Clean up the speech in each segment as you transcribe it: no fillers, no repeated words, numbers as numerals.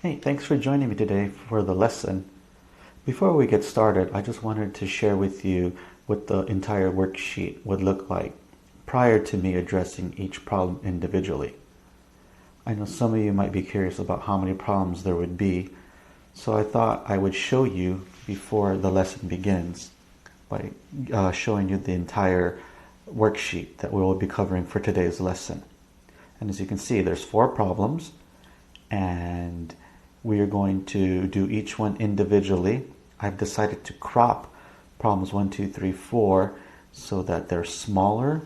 Hey, thanks for joining me today for the lesson. Before we get started, I just wanted to share with you what the entire worksheet would look like prior to me addressing each problem individually. I know some of you might be curious about how many problems there would be, so I thought I would show you before the lesson begins by showing you the entire worksheet that we will be covering for today's lesson. And as you can see, there's 4 problems, and we are going to do each one individually. I've decided to crop problems 1, 2, 3, 4 so that they're smaller,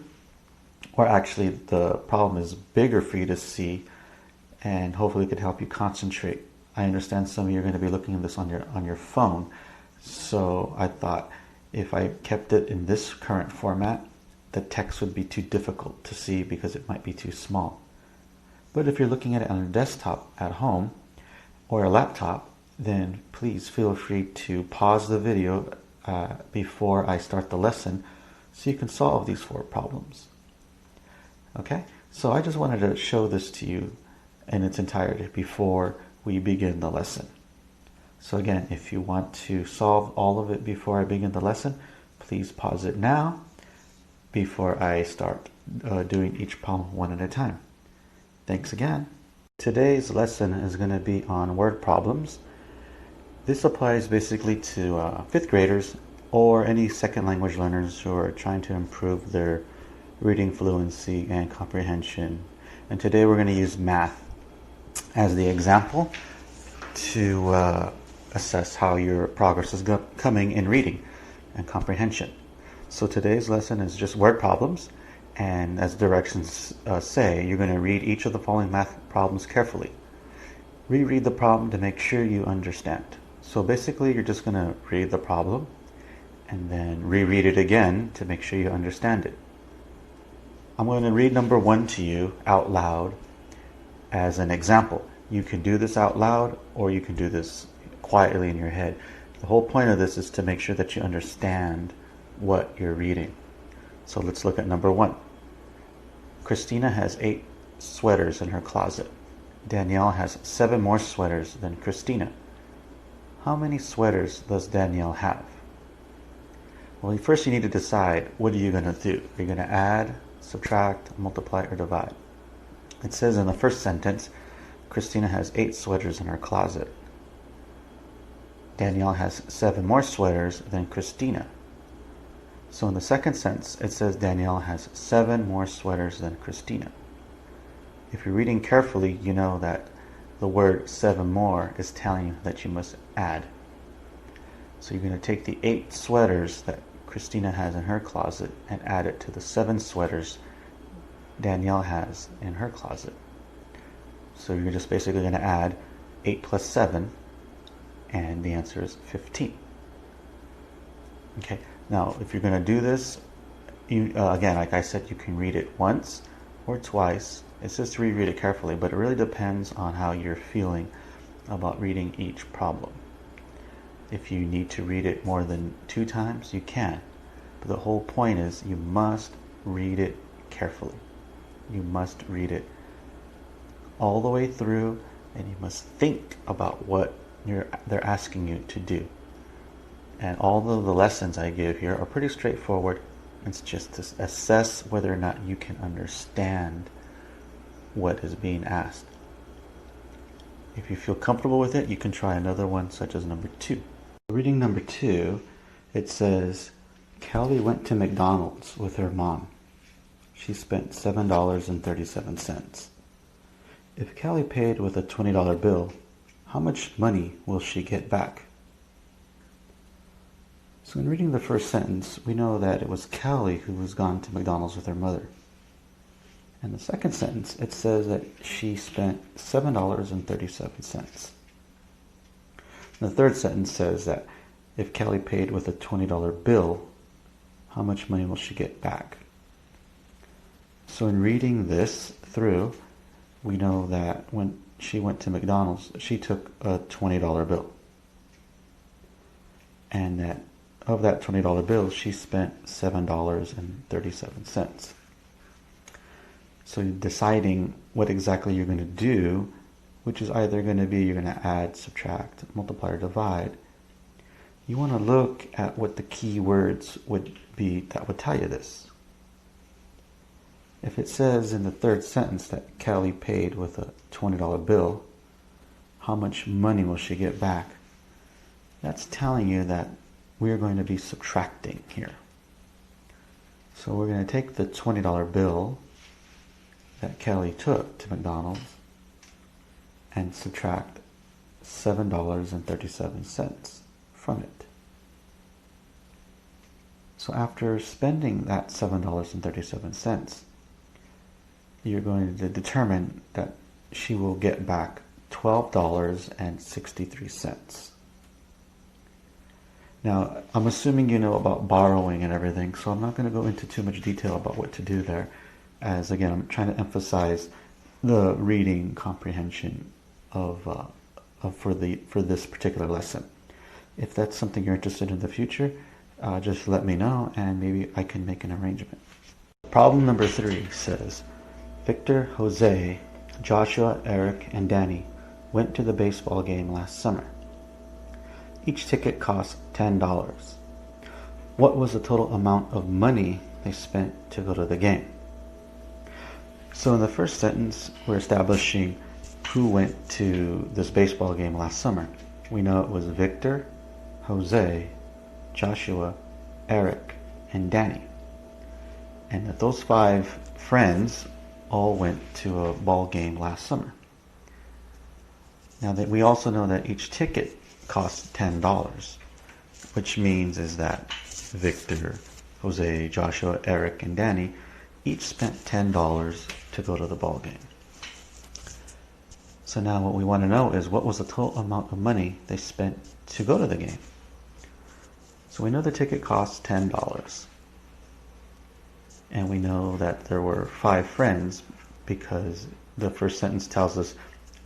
or actually the problem is bigger for you to see, and hopefully it could help you concentrate. I understand some of you are going to be looking at this on your phone, so I thought if I kept it in this current format, the text would be too difficult to see because it might be too small. But if you're looking at it on a desktop at home or a laptop, then please feel free to pause the video before I start the lesson so you can solve these 4 problems. Okay, so I just wanted to show this to you in its entirety before we begin the lesson. So again, if you want to solve all of it before I begin the lesson, please pause it now before I start doing each problem one at a time. Thanks again. Today's lesson is going to be on word problems. This applies basically to 5th graders or any second language learners who are trying to improve their reading fluency and comprehension. And today we're going to use math as the example to assess how your progress is coming in reading and comprehension. So today's lesson is just word problems, and as directions say, you're going to read each of the following math problems carefully. Reread the problem to make sure you understand. So basically you're just going to read the problem and then reread it again to make sure you understand it. I'm going to read number 1 to you out loud as an example. You can do this out loud or you can do this quietly in your head. The whole point of this is to make sure that you understand what you're reading. So let's look at number 1. Christina has 8 sweaters in her closet. Danielle has 7 more sweaters than Christina. How many sweaters does Danielle have? Well, first you need to decide, what are you going to do? Are you going to add, subtract, multiply, or divide? It says in the first sentence, Christina has 8 sweaters in her closet. Danielle has 7 more sweaters than Christina. So in the second sentence, it says Danielle has 7 more sweaters than Christina. If you're reading carefully, you know that the word 7 more is telling you that you must add. So you're going to take the 8 sweaters that Christina has in her closet and add it to the 7 sweaters Danielle has in her closet. So you're just basically going to add 8 plus 7, and the answer is 15. Okay. Now, if you're going to do this, again, like I said, you can read it once or twice. It's just to reread it carefully, but it really depends on how you're feeling about reading each problem. If you need to read it more than 2 times, you can. But the whole point is you must read it carefully. You must read it all the way through, and you must think about what they're asking you to do. And all of the lessons I give here are pretty straightforward. It's just to assess whether or not you can understand what is being asked. If you feel comfortable with it, you can try another one, such as number 2. Reading number 2, it says, Kelly went to McDonald's with her mom. She spent $7.37. If Kelly paid with a $20 bill, how much money will she get back? So in reading the first sentence, we know that it was Kelly who was gone to McDonald's with her mother. In the second sentence, it says that she spent $7.37. The third sentence says that if Kelly paid with a $20 bill, how much money will she get back? So in reading this through, we know that when she went to McDonald's, she took a $20 bill. And that of that $20 bill, she spent $7.37. So deciding what exactly you're going to do which is either going to be you're going to add, subtract, multiply, or divide, you want to look at what the key words would be that would tell you this. If it says in the third sentence that Kelly paid with a $20 bill, how much money will she get back? That's telling you that we're going to be subtracting here. So we're going to take the $20 bill that Kelly took to McDonald's and subtract $7.37 from it. So after spending that $7.37, you're going to determine that she will get back $12.63. Now, I'm assuming you know about borrowing and everything, so I'm not going to go into too much detail about what to do there, as again, I'm trying to emphasize the reading comprehension for this particular lesson. If that's something you're interested in the future, just let me know and maybe I can make an arrangement. Problem number 3 says, Victor, Jose, Joshua, Eric, and Danny went to the baseball game last summer. Each ticket cost $10. What was the total amount of money they spent to go to the game? So in the first sentence, we're establishing who went to this baseball game last summer. We know it was Victor, Jose, Joshua, Eric, and Danny. And that those 5 friends all went to a ball game last summer. Now that we also know that each ticket costs $10, which means is that Victor, Jose, Joshua, Eric, and Danny each spent $10 to go to the ball game. So now what we want to know is what was the total amount of money they spent to go to the game. So we know the ticket costs $10. And we know that there were 5 friends because the first sentence tells us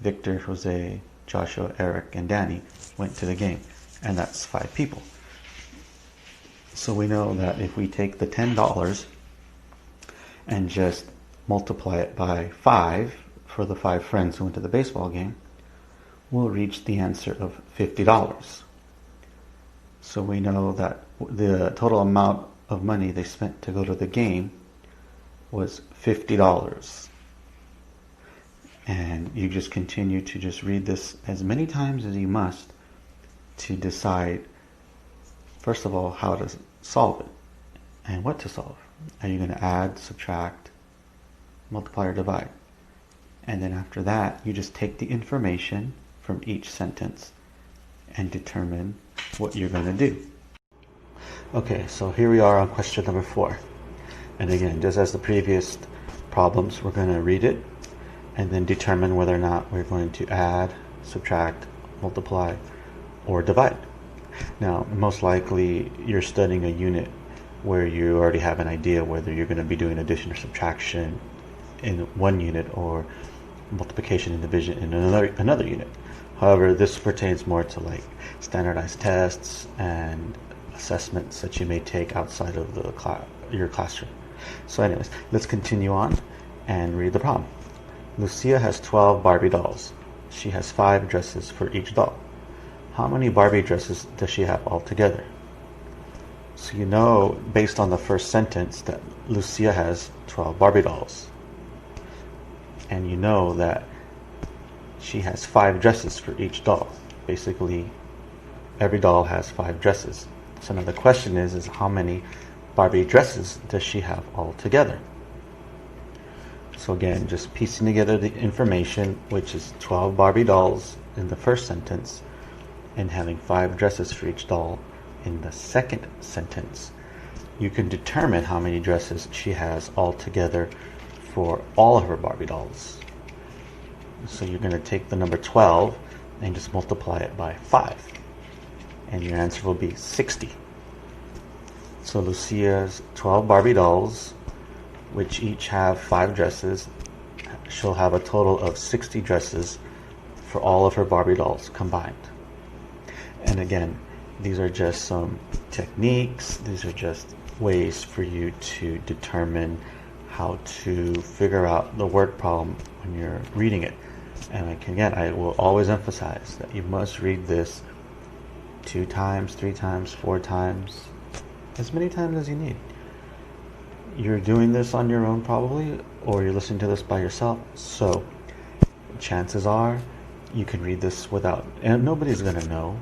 Victor, Jose, Joshua, Eric, and Danny went to the game. And that's 5 people. So we know that if we take the $10 and just multiply it by 5 for the 5 friends who went to the baseball game, we'll reach the answer of $50. So we know that the total amount of money they spent to go to the game was $50. And you just continue to just read this as many times as you must to decide, first of all, how to solve it and what to solve. Are you going to add, subtract, multiply, or divide? And then after that, you just take the information from each sentence and determine what you're going to do. Okay, so here we are on question number 4. And again, just as the previous problems, we're going to read it and then determine whether or not we're going to add, subtract, multiply, or divide. Now, most likely you're studying a unit where you already have an idea whether you're going to be doing addition or subtraction in one unit or multiplication and division in another unit. However, this pertains more to like standardized tests and assessments that you may take outside of your classroom. So anyways, let's continue on and read the problem. Lucia has 12 Barbie dolls. She has 5 dresses for each doll. How many Barbie dresses does she have altogether? So you know, based on the first sentence, that Lucia has 12 Barbie dolls. And you know that she has 5 dresses for each doll. Basically, every doll has 5 dresses. So now the question is how many Barbie dresses does she have altogether? So again, just piecing together the information, which is 12 Barbie dolls in the first sentence, and having 5 dresses for each doll in the second sentence, you can determine how many dresses she has altogether for all of her Barbie dolls. So you're going to take the number 12 and just multiply it by 5. And your answer will be 60. So Lucia's 12 Barbie dolls, which each have 5 dresses, she'll have a total of 60 dresses for all of her Barbie dolls combined. And again, these are just some techniques. These are just ways for you to determine how to figure out the word problem when you're reading it. And again, I will always emphasize that you must read this 2 times, 3 times, 4 times, as many times as you need. You're doing this on your own probably, or you're listening to this by yourself, so chances are you can read this without, and nobody's going to know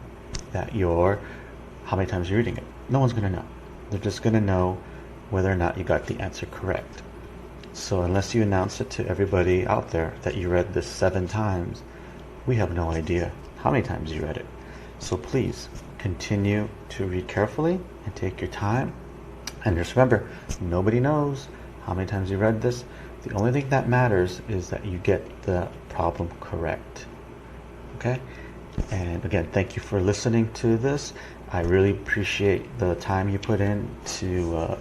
that you're, how many times you're reading it. No one's going to know. They're just going to know whether or not you got the answer correct. So unless you announce it to everybody out there that you read this 7 times, we have no idea how many times you read it. So please continue to read carefully and take your time. And just remember, nobody knows how many times you read this. The only thing that matters is that you get the problem correct. Okay? And again, thank you for listening to this. I really appreciate the time you put in to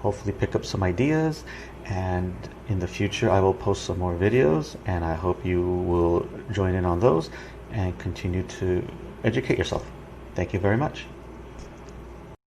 hopefully pick up some ideas. And in the future, I will post some more videos, and I hope you will join in on those and continue to educate yourself. Thank you very much.